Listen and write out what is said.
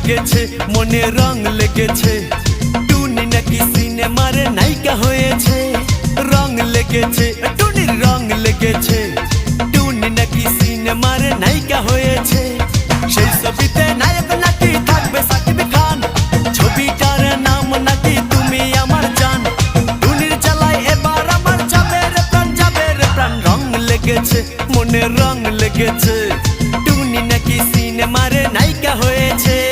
লেগেছে মনে রং লেগেছে টুনি নাকি সিনেমার নায়িকা হয়েছে রং লেগেছে টুনির রং লেগেছে টুনি নাকি সিনেমার নায়িকা হয়েছে সেই ছবিতে নায়ক নাকি থাকবে সাকিব খান ছবিটার নাম নাকি তুমি আমার জান টুনির জ্বালায় এবার আমার যাবে রে প্রাণ রং লেগেছে মনে রং লেগেছে টুনি নাকি সিনেমার নায়িকা হয়েছে